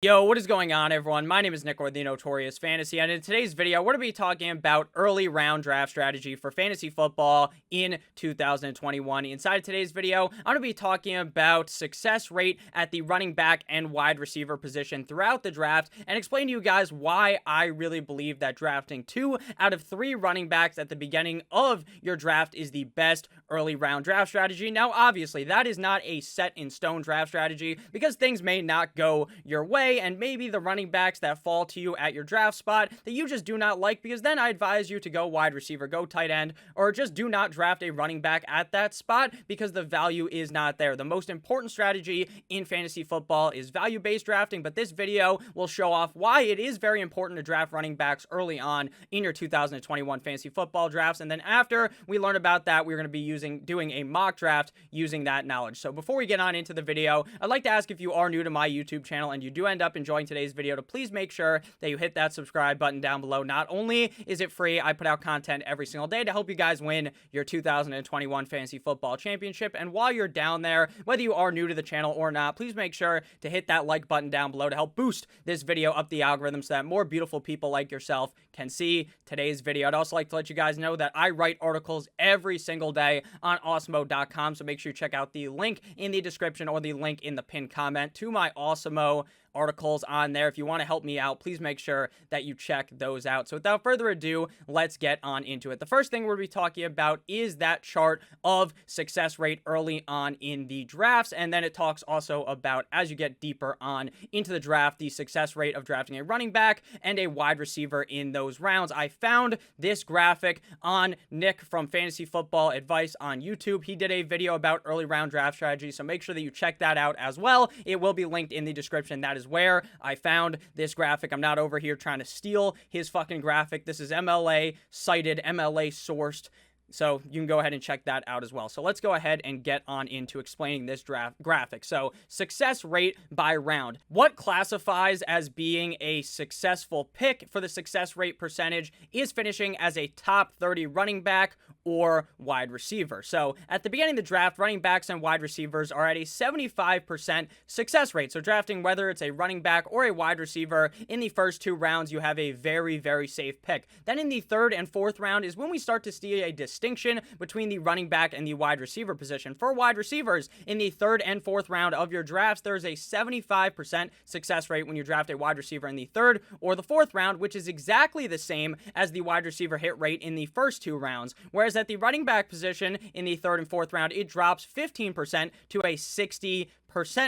Yo, what is going on, everyone? My name is Nick, or the Notorious Fantasy, and in today's video, we're going to be talking about early round draft strategy for fantasy football in 2021. Inside today's video, I'm going to be talking about success rate at the running back and wide receiver position throughout the draft, and explain to you guys why I really believe that drafting 2 out of 3 running backs at the beginning of your draft is the best early round draft strategy. Now, obviously, that is not a set in stone draft strategy because things may not go your way, and maybe the running backs that fall to you at your draft spot that you just do not like, because then I advise you to go wide receiver, go tight end, or just do not draft a running back at that spot because the value is not there. The most important strategy in fantasy football is value-based drafting, but this video will show off why it is very important to draft running backs early on in your 2021 fantasy football drafts, and then after we learn about that, we're going to be doing a mock draft using that knowledge. So before we get on into the video, I'd like to ask, if you are new to my YouTube channel and you do end up enjoying today's video, to please make sure that you hit that subscribe button down below. Not only is it free, I put out content every single day to help you guys win your 2021 fantasy football championship, and while you're down there, whether you are new to the channel or not, please make sure to hit that like button down below to help boost this video up the algorithm so that more beautiful people like yourself can see today's video. I'd also like to let you guys know that I write articles every single day on awesemo.com, so make sure you check out the link in the description or the link in the pinned comment to my Awesemo articles on there. If you want to help me out, please make sure that you check those out. So without further ado, let's get on into it. The first thing we're going to be talking about is that chart of success rate early on in the drafts, and then it talks also about, as you get deeper on into the draft, the success rate of drafting a running back and a wide receiver in those rounds. I found this graphic on Nick from Fantasy Football Advice on YouTube. He did a video about early round draft strategy, so make sure that you check that out as well. It will be linked in the description. That is where I found this graphic. I'm not over here trying to steal his fucking graphic. This is MLA cited, MLA sourced. So you can go ahead and check that out as well. So let's go ahead and get on into explaining this draft graphic. So success rate by round. What classifies as being a successful pick for the success rate percentage is finishing as a top 30 running back or wide receiver. So at the beginning of the draft, running backs and wide receivers are at a 75% success rate. So drafting whether it's a running back or a wide receiver in the first 2 rounds, you have a very, very safe pick. Then in the 3rd and 4th round is when we start to see a distinction between the running back and the wide receiver position. For wide receivers, in the 3rd and 4th round of your drafts, there's a 75% success rate when you draft a wide receiver in the 3rd or the 4th round, which is exactly the same as the wide receiver hit rate in the first 2 rounds. Whereas at the running back position in the 3rd and 4th round, it drops 15% to a 60%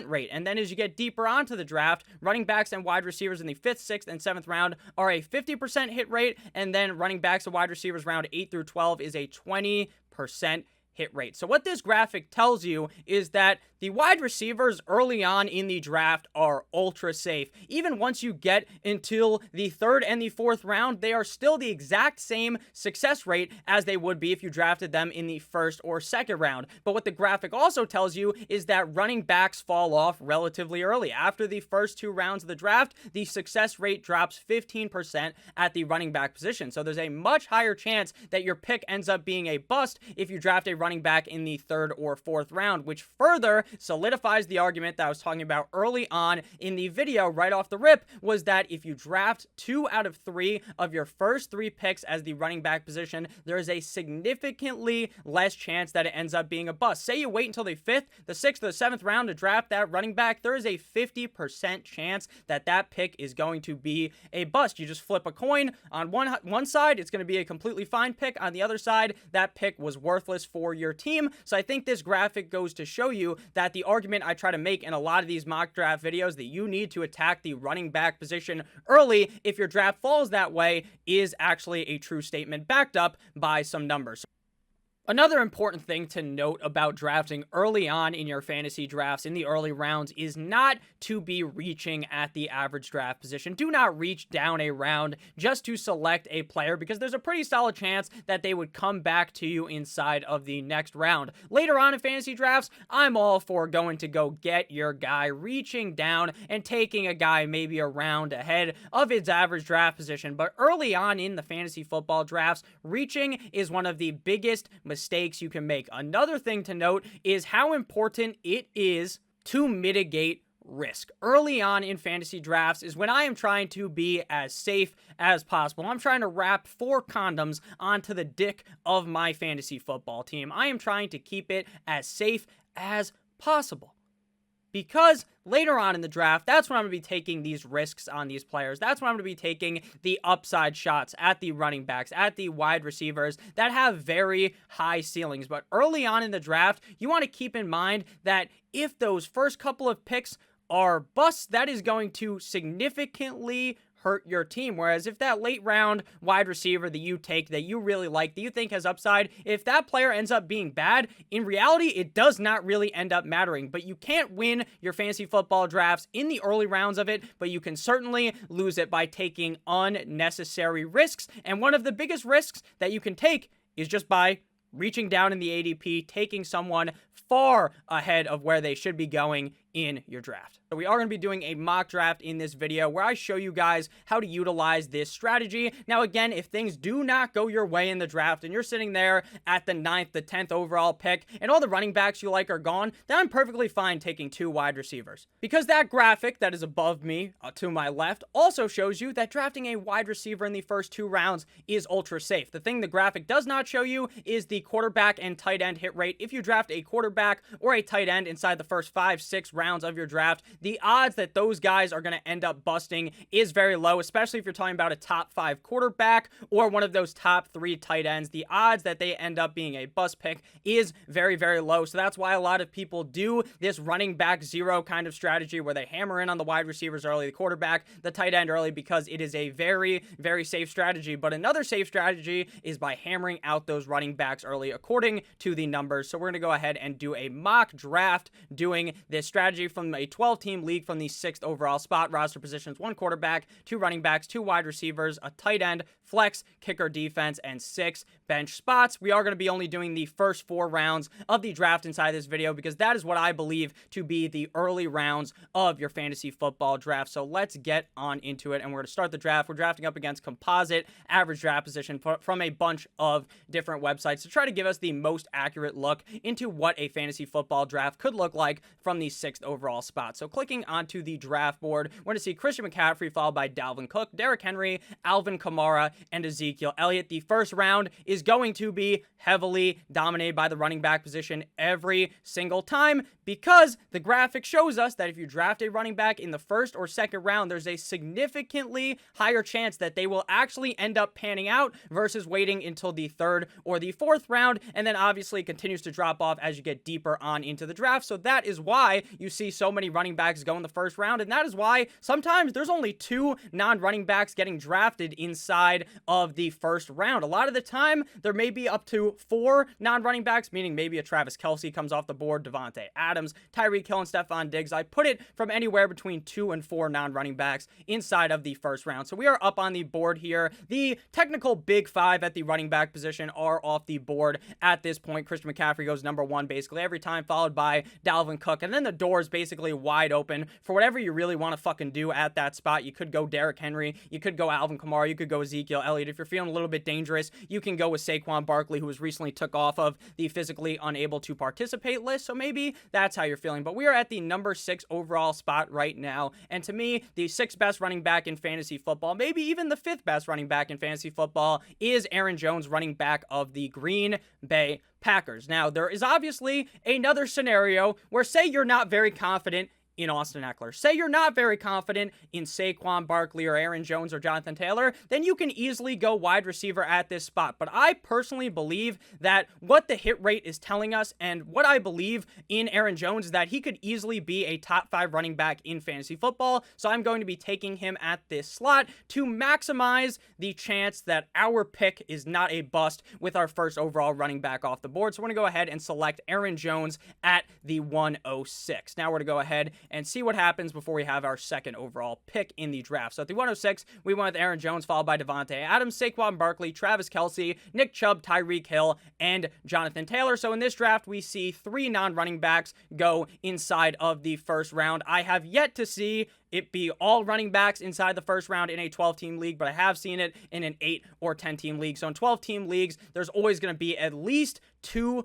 rate. And then as you get deeper onto the draft, running backs and wide receivers in the 5th, 6th, and 7th round are a 50% hit rate, and then running backs and wide receivers round 8 through 12 is a 20% hit rate. So what this graphic tells you is that the wide receivers early on in the draft are ultra safe. Even once you get until the 3rd and the 4th round, they are still the exact same success rate as they would be if you drafted them in the 1st or 2nd round. But what the graphic also tells you is that running backs fall off relatively early. After the first 2 rounds of the draft, the success rate drops 15% at the running back position. So there's a much higher chance that your pick ends up being a bust if you draft a running back in the 3rd or 4th round, which further solidifies the argument that I was talking about early on in the video right off the rip, was that if you draft 2 out of 3 of your first 3 picks as the running back position, there is a significantly less chance that it ends up being a bust. Say you wait until the 5th, the 6th, or the 7th round to draft that running back, there is a 50% chance that that pick is going to be a bust. You just flip a coin. On one side, it's going to be a completely fine pick. On the other side, that pick was worthless for your team. So I think this graphic goes to show you that the argument I try to make in a lot of these mock draft videos, that you need to attack the running back position early if your draft falls that way, is actually a true statement backed up by some numbers. Another important thing to note about drafting early on in your fantasy drafts in the early rounds is not to be reaching at the average draft position. Do not reach down a round just to select a player, because there's a pretty solid chance that they would come back to you inside of the next round. Later on in fantasy drafts, I'm all for going to go get your guy, reaching down and taking a guy maybe a round ahead of his average draft position. But early on in the fantasy football drafts, reaching is one of the biggest mistakes you can make. Another thing to note is how important it is to mitigate risk. Early on in fantasy drafts is when I am trying to be as safe as possible. I'm trying to wrap 4 condoms onto the dick of my fantasy football team. I am trying to keep it as safe as possible. Because later on in the draft, that's when I'm going to be taking these risks on these players. That's when I'm going to be taking the upside shots at the running backs, at the wide receivers that have very high ceilings. But early on in the draft, you want to keep in mind that if those first couple of picks are busts, that is going to significantly hurt your team. Whereas if that late round wide receiver that you take, that you really like, that you think has upside, if that player ends up being bad, in reality, it does not really end up mattering. But you can't win your fantasy football drafts in the early rounds of it, but you can certainly lose it by taking unnecessary risks. And one of the biggest risks that you can take is just by reaching down in the ADP, taking someone far ahead of where they should be going in your draft. So we are going to be doing a mock draft in this video where I show you guys how to utilize this strategy. Now, again, if things do not go your way in the draft and you're sitting there at the 9th, the 10th overall pick and all the running backs you like are gone, then I'm perfectly fine taking 2 wide receivers. Because that graphic that is above me to my left also shows you that drafting a wide receiver in the first 2 rounds is ultra safe. The thing the graphic does not show you is the quarterback and tight end hit rate. If you draft a quarterback or a tight end inside the first 5-6 rounds of your draft, the odds that those guys are going to end up busting is very low, especially if you're talking about a top 5 quarterback or one of those top 3 tight ends. The odds that they end up being a bust pick is very, very low. So that's why a lot of people do this running back zero kind of strategy where they hammer in on the wide receivers early, the quarterback, the tight end early, because it is a very, very safe strategy. But another safe strategy is by hammering out those running backs early according to the numbers. So we're going to go ahead and do a mock draft doing this strategy from a 12-team league from the 6th overall spot. Roster positions: 1 quarterback, 2 running backs, 2 wide receivers, a tight end, flex, kicker, defense, and 6 bench spots. We are going to be only doing the first 4 rounds of the draft inside this video because that is what I believe to be the early rounds of your fantasy football draft. So let's get on into it, and we're going to start the draft. We're drafting up against composite average draft position from a bunch of different websites to try to give us the most accurate look into what a fantasy football draft could look like from the 6th overall spot. So clicking onto the draft board, we're going to see Christian McCaffrey followed by Dalvin Cook, Derrick Henry, Alvin Kamara, and Ezekiel Elliott. The first round is going to be heavily dominated by the running back position every single time because the graphic shows us that if you draft a running back in the 1st or 2nd round, there's a significantly higher chance that they will actually end up panning out versus waiting until the 3rd or the 4th round, and then obviously continues to drop off as you get deeper on into the draft. So that is why you see so many running backs go in the 1st round, and that is why sometimes there's only 2 non-running backs getting drafted inside of the 1st round. A lot of the time, there may be up to 4 non-running backs, meaning maybe a Travis Kelce comes off the board, Devontae Adams, Tyreek Hill, and Stephon Diggs. I put it from anywhere between 2 and 4 non-running backs inside of the 1st round. So we are up on the board here. The technical big 5 at the running back position are off the board at this point. Christian McCaffrey goes number 1 basically every time, followed by Dalvin Cook, and then the door is basically wide open for whatever you really want to fucking do at that spot. You could go Derrick Henry, you could go Alvin Kamara, you could go Ezekiel Elliott. If you're feeling a little bit dangerous, you can go with Saquon Barkley, who was recently took off of the physically unable to participate list, so maybe that's how you're feeling. But we are at the number 6 overall spot right now, and to me, the 6th best running back in fantasy football, maybe even the 5th best running back in fantasy football, is Aaron Jones, running back of the Green Bay Packers. Now, there is obviously another scenario where, say you're not very confident in Austin Eckler, say you're not very confident in Saquon Barkley or Aaron Jones or Jonathan Taylor, then you can easily go wide receiver at this spot. But I personally believe that what the hit rate is telling us and what I believe in Aaron Jones is that he could easily be a top 5 running back in fantasy football. So I'm going to be taking him at this slot to maximize the chance that our pick is not a bust with our 1st overall running back off the board. So we're going to go ahead and select Aaron Jones at the 106. Now we're going to go ahead and see what happens before we have our 2nd overall pick in the draft. So at the 106, we went with Aaron Jones, followed by Devontae Adams, Saquon Barkley, Travis Kelce, Nick Chubb, Tyreek Hill, and Jonathan Taylor. So in this draft, we see 3 non-running backs go inside of the 1st round. I have yet to see it be all running backs inside the 1st round in a 12-team league, but I have seen it in an 8 or 10-team league. So in 12-team leagues, there's always going to be at least 2+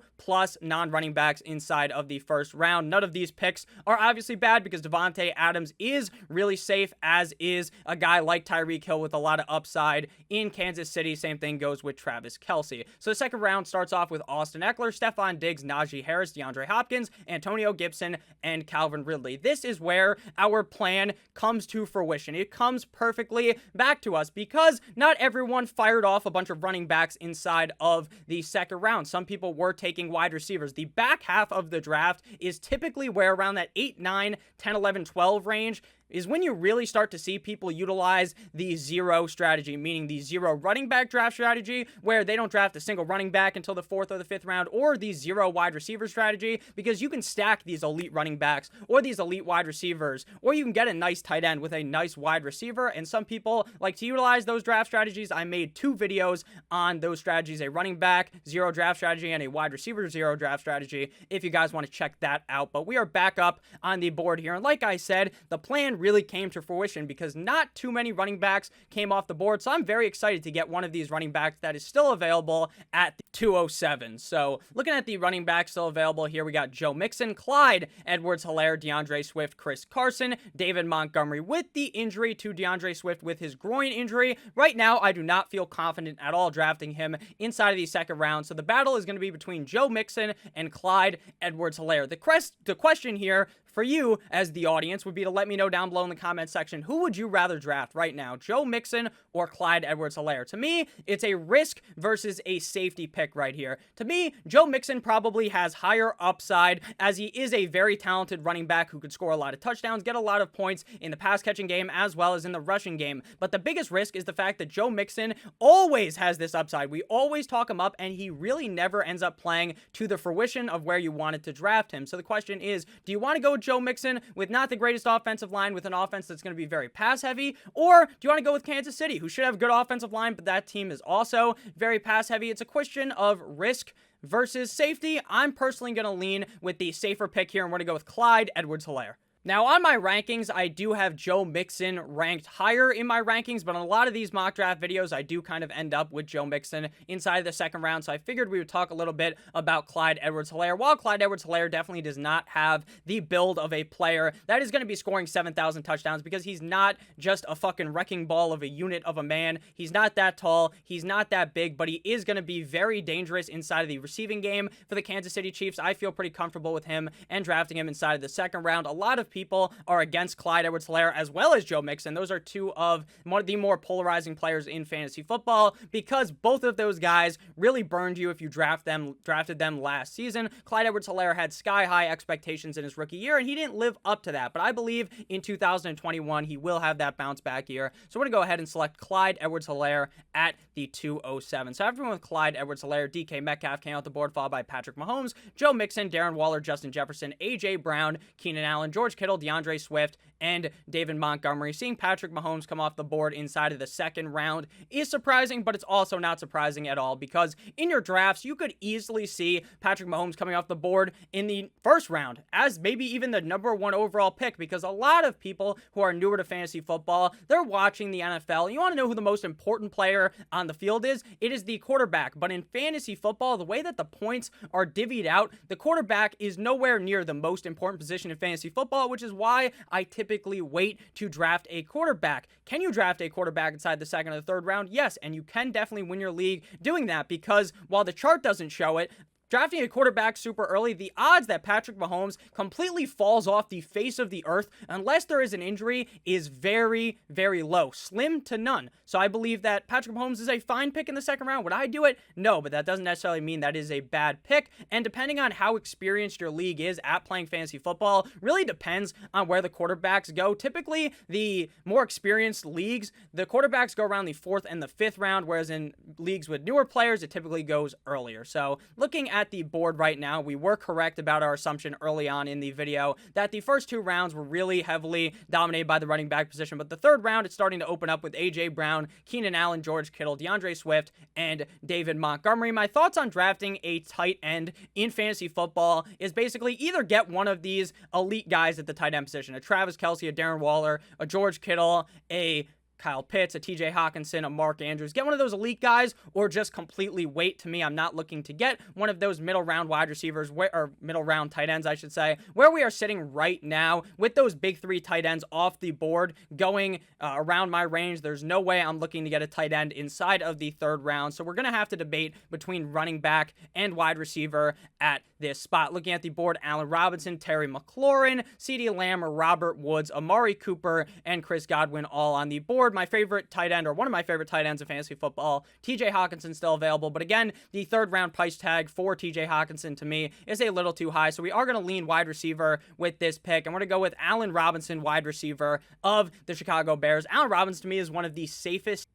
non-running backs inside of the first round. None of these picks are obviously bad because Devontae Adams is really safe, as is a guy like Tyreek Hill with a lot of upside in Kansas City. Same thing goes with Travis Kelce. So the second round starts off with Austin Eckler, Stephon Diggs, Najee Harris, DeAndre Hopkins, Antonio Gibson, and Calvin Ridley. This is where our plan comes to fruition. It comes perfectly back to us because not everyone fired off a bunch of running backs inside of the second round. Some people were taking wide receivers. The back half of the draft is typically where around that 8, 9, 10, 11, 12 range is when you really start to see people utilize the zero strategy, meaning the zero running back draft strategy, where they don't draft a single running back until the 4th or the 5th round, or the zero wide receiver strategy, because you can stack these elite running backs or these elite wide receivers, or you can get a nice tight end with a nice wide receiver, and some people like to utilize those draft strategies. I made 2 videos on those strategies, a running back zero draft strategy and a wide receiver zero draft strategy, if you guys want to check that out. But we are back up on the board here, and like I said, the plan really came to fruition because not too many running backs came off the board. So I'm very excited to get one of these running backs that is still available at 207. So looking at the running backs still available here, we got Joe Mixon, Clyde, Edwards-Hilaire, DeAndre Swift, Chris Carson, David Montgomery. With the injury to DeAndre Swift with his groin injury, right now I do not feel confident at all drafting him inside of the second round. So the battle is going to be between Joe Mixon and Clyde Edwards-Hilaire. The question here for you as the audience would be to let me know down below in the comment section, who would you rather draft right now, Joe Mixon or Clyde Edwards-Hilaire? To me, it's a risk versus a safety pick right here. To me, Joe Mixon probably has higher upside, as he is a very talented running back who could score a lot of touchdowns, get a lot of points in the pass catching game as well as in the rushing game. But the biggest risk is the fact that Joe Mixon always has this upside. We always talk him up, and he really never ends up playing to the fruition of where you wanted to draft him. So the question is, do you want to go with Joe Mixon with not the greatest offensive line, with an offense that's going to be very pass heavy, or do you want to go with Kansas City, who should have a good offensive line, but that team is also very pass heavy? It's a question of risk versus safety. I'm personally going to lean with the safer pick here, and we're going to go with Clyde Edwards-Hilaire. Now, on my rankings, I do have Joe Mixon ranked higher in my rankings, but on a lot of these mock draft videos, I do kind of end up with Joe Mixon inside of the second round, so I figured we would talk a little bit about Clyde Edwards-Hilaire. While Clyde Edwards-Hilaire definitely does not have the build of a player that is going to be scoring 7,000 touchdowns, because he's not just a fucking wrecking ball of a unit of a man. He's not that tall, he's not that big, but he is going to be very dangerous inside of the receiving game for the Kansas City Chiefs. I feel pretty comfortable with him and drafting him inside of the second round. A lot of people are against Clyde Edwards-Hilaire as well as Joe Mixon. Those are two of the more polarizing players in fantasy football, because both of those guys really burned you if you drafted them last season. Clyde Edwards-Hilaire had sky-high expectations in his rookie year, and he didn't live up to that. But I believe in 2021, he will have that bounce-back year. So we're going to go ahead and select Clyde Edwards-Hilaire at the 207. So everyone with Clyde Edwards-Hilaire, DK Metcalf came out the board, followed by Patrick Mahomes, Joe Mixon, Darren Waller, Justin Jefferson, A.J. Brown, Keenan Allen, George Kittle, DeAndre Swift, and David Montgomery. Seeing Patrick Mahomes come off the board inside of the second round is surprising, but it's also not surprising at all, because in your drafts, you could easily see Patrick Mahomes coming off the board in the first round as maybe even the number 1 overall pick, because a lot of people who are newer to fantasy football, they're watching the NFL. You want to know who the most important player on the field is? It is the quarterback. But in fantasy football, the way that the points are divvied out, the quarterback is nowhere near the most important position in fantasy football, which is why I typically wait to draft a quarterback. Can you draft a quarterback inside the second or the third round? Yes, and you can definitely win your league doing that, because while the chart doesn't show it, drafting a quarterback super early, the odds that Patrick Mahomes completely falls off the face of the earth, unless there is an injury, is very, very low. Slim to none. So I believe that Patrick Mahomes is a fine pick in the second round. Would I do it? No, but that doesn't necessarily mean that is a bad pick. And depending on how experienced your league is at playing fantasy football, really depends on where the quarterbacks go. Typically, the more experienced leagues, the quarterbacks go around the 4th and the 5th round, whereas in leagues with newer players, it typically goes earlier. So looking at the board right now, we were correct about our assumption early on in the video that the first 2 rounds were really heavily dominated by the running back position, but the third round, it's starting to open up with A.J. Brown, Keenan Allen, George Kittle, DeAndre Swift, and David Montgomery. My thoughts on drafting a tight end in fantasy football is basically either get one of these elite guys at the tight end position, a Travis Kelce, a Darren Waller, a George Kittle, a Kyle Pitts, a TJ Hawkinson, a Mark Andrews. Get one of those elite guys, or just completely wait. To me, I'm not looking to get one of those middle round wide receivers, or middle round tight ends, I should say, where we are sitting right now with those big 3 tight ends off the board going around my range. There's no way I'm looking to get a tight end inside of the 3rd round. So we're going to have to debate between running back and wide receiver at this spot. Looking at the board, Allen Robinson, Terry McLaurin, CeeDee Lamb, Robert Woods, Amari Cooper, and Chris Godwin all on the board. My favorite tight end, or one of my favorite tight ends in fantasy football, TJ Hawkinson, still available. But again, the 3rd round price tag for TJ Hawkinson to me is a little too high. So we are going to lean wide receiver with this pick. And we're going to go with Allen Robinson, wide receiver of the Chicago Bears. Allen Robinson to me is one of the safest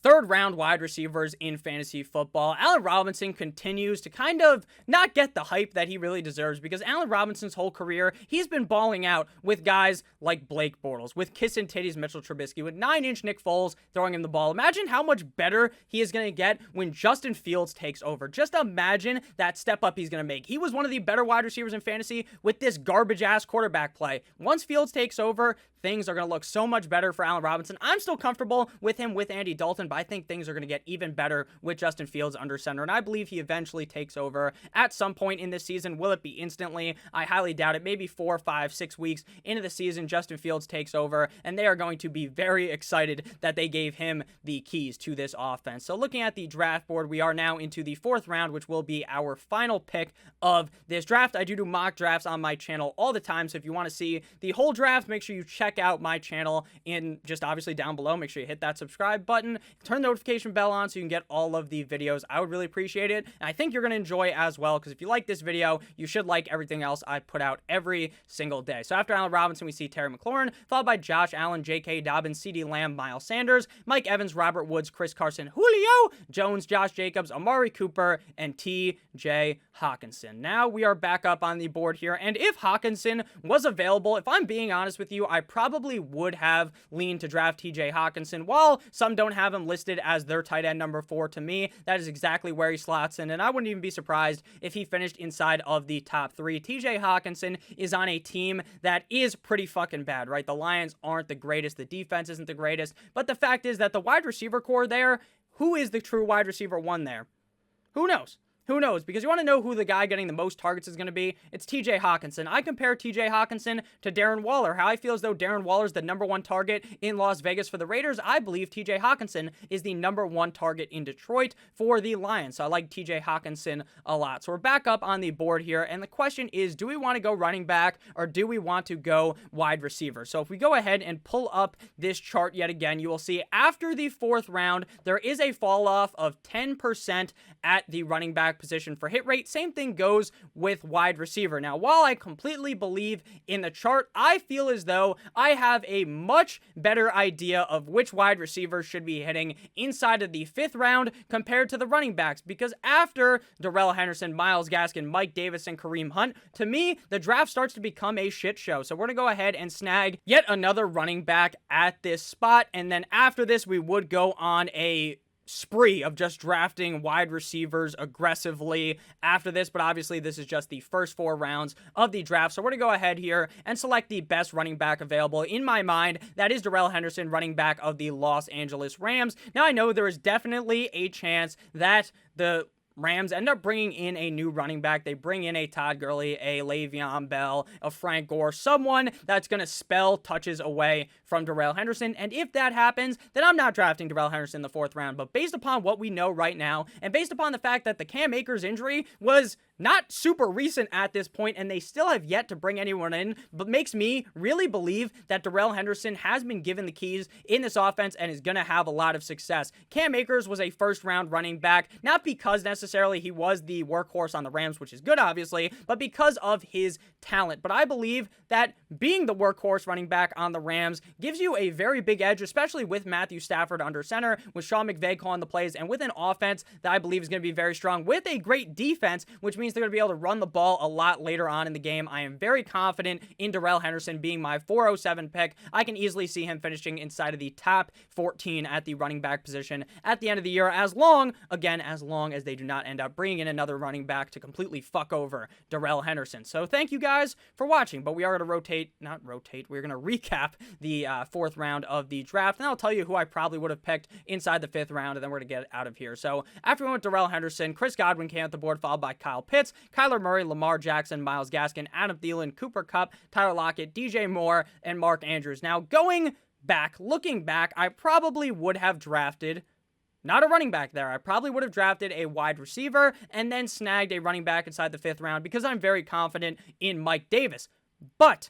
3rd round wide receivers in fantasy football. Allen Robinson continues to kind of not get the hype that he really deserves, because Allen Robinson's whole career, he's been balling out with guys like Blake Bortles, with Kissin Titties Mitchell Trubisky, with 9-inch Nick Foles throwing him the ball. Imagine how much better he is going to get when Justin Fields takes over. Just imagine that step up he's going to make. He was one of the better wide receivers in fantasy with this garbage-ass quarterback play. Once Fields takes over, things are going to look so much better for Allen Robinson. I'm still comfortable with him with Andy Dalton, but I think things are going to get even better with Justin Fields under center, and I believe he eventually takes over at some point in this season. Will it be instantly? I highly doubt it. Maybe 4, 5, 6 weeks into the season, Justin Fields takes over, and they are going to be very excited that they gave him the keys to this offense. So looking at the draft board, we are now into the 4th round, which will be our final pick of this draft. I do mock drafts on my channel all the time, so if you want to see the whole draft, make sure you check out my channel in just obviously down below. Make sure you hit that subscribe button, turn the notification bell on so you can get all of the videos. I would really appreciate it, and I think you're going to enjoy as well, because if you like this video, you should like everything else I put out every single day. So after Allen Robinson, we see Terry McLaurin, followed by Josh Allen, J.K. Dobbins, CeeDee Lamb, Miles Sanders, Mike Evans, Robert Woods, Chris Carson, Julio Jones, Josh Jacobs, Amari Cooper, and T.J. Hawkinson. Now we are back up on the board here, and if Hawkinson was available, if I'm being honest with you, I probably would have leaned to draft T.J. Hawkinson. While some don't have him listed as their tight end number 4, to me, that is exactly where he slots in, and I wouldn't even be surprised if he finished inside of the top 3. T.J. Hawkinson is on a team that is pretty fucking bad, right? The Lions aren't the greatest, the defense isn't the greatest, but the fact is that the wide receiver core there, who is the true wide receiver 1 there? Who knows? Who knows? Because you want to know who the guy getting the most targets is going to be? It's TJ Hawkinson. I compare TJ Hawkinson to Darren Waller. How I feel as though Darren Waller is the number 1 target in Las Vegas for the Raiders, I believe TJ Hawkinson is the number 1 target in Detroit for the Lions. So I like TJ Hawkinson a lot. So we're back up on the board here, and the question is, do we want to go running back, or do we want to go wide receiver? So if we go ahead and pull up this chart yet again, you will see after the 4th round, there is a fall off of 10% at the running back position for hit rate. Same thing goes with wide receiver. Now, while I completely believe in the chart, I feel as though I have a much better idea of which wide receivers should be hitting inside of the 5th round compared to the running backs, because after Darrell Henderson, Myles Gaskin, Mike Davis, and Kareem Hunt, to me, the draft starts to become a shit show. So we're going to go ahead and snag yet another running back at this spot, and then after this, we would go on a spree of just drafting wide receivers aggressively after this, but obviously this is just the first 4 rounds of the draft, so we're going to go ahead here and select the best running back available in my mind. That is Darrell Henderson, running back of the Los Angeles Rams. Now, I know there is definitely a chance that the Rams end up bringing in a new running back. They bring in a Todd Gurley, a Le'Veon Bell, a Frank Gore, someone that's going to spell touches away from Darrell Henderson. And if that happens, then I'm not drafting Darrell Henderson in the 4th round. But based upon what we know right now, and based upon the fact that the Cam Akers injury was not super recent at this point, and they still have yet to bring anyone in, but makes me really believe that Darrell Henderson has been given the keys in this offense and is going to have a lot of success. Cam Akers was a 1st round running back, not because necessarily he was the workhorse on the Rams, which is good obviously, but because of his talent. But I believe that being the workhorse running back on the Rams gives you a very big edge, especially with Matthew Stafford under center, with Sean McVay calling the plays, and with an offense that I believe is going to be very strong, with a great defense, which means they're going to be able to run the ball a lot later on in the game. I am very confident in Darrell Henderson being my 407 pick. I can easily see him finishing inside of the top 14 at the running back position at the end of the year, as long as they do not not end up bringing in another running back to completely fuck over Darrell Henderson. So thank you guys for watching, but we are going to we're going to recap the 4th round of the draft, and I'll tell you who I probably would have picked inside the 5th round, and then we're going to get out of here. So after we went Darrell Henderson, Chris Godwin came at the board, followed by Kyle Pitts, Kyler Murray, Lamar Jackson, Myles Gaskin, Adam Thielen, Cooper Kupp, Tyler Lockett, DJ Moore, and Mark Andrews. Now, looking back, I probably would have drafted not a running back there. I probably would have drafted a wide receiver and then snagged a running back inside the 5th round because I'm very confident in Mike Davis. But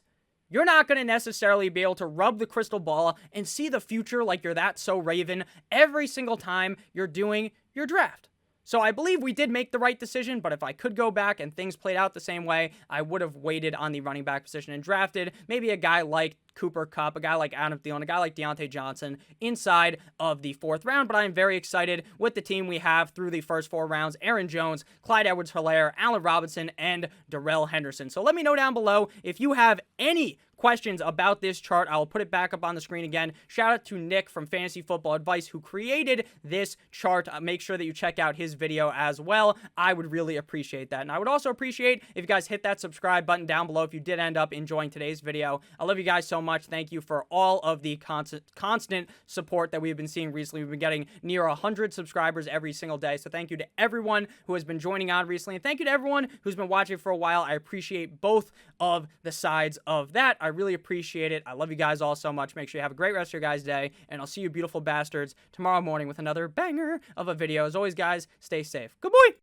you're not going to necessarily be able to rub the crystal ball and see the future like you're that so Raven every single time you're doing your draft. So I believe we did make the right decision, but if I could go back and things played out the same way, I would have waited on the running back position and drafted maybe a guy like Cooper Kupp, a guy like Adam Thielen, a guy like Deontay Johnson inside of the 4th round. But I'm very excited with the team we have through the first 4 rounds: Aaron Jones, Clyde Edwards-Hilaire, Allen Robinson, and Darrell Henderson. So let me know down below if you have any questions about this chart. I'll put it back up on the screen again. Shout out to Nick from Fantasy Football Advice who created this chart. Make sure that you check out his video as well. I would really appreciate that. And I would also appreciate if you guys hit that subscribe button down below if you did end up enjoying today's video. I love you guys so much. Thank you for all of the constant support that we've been seeing recently. We've been getting near 100 subscribers every single day. So thank you to everyone who has been joining on recently. And thank you to everyone who's been watching for a while. I appreciate both of the sides of that. I really appreciate it. I love you guys all so much. Make sure you have a great rest of your guys' day, and I'll see you beautiful bastards tomorrow morning with another banger of a video. As always, guys, stay safe. Good boy!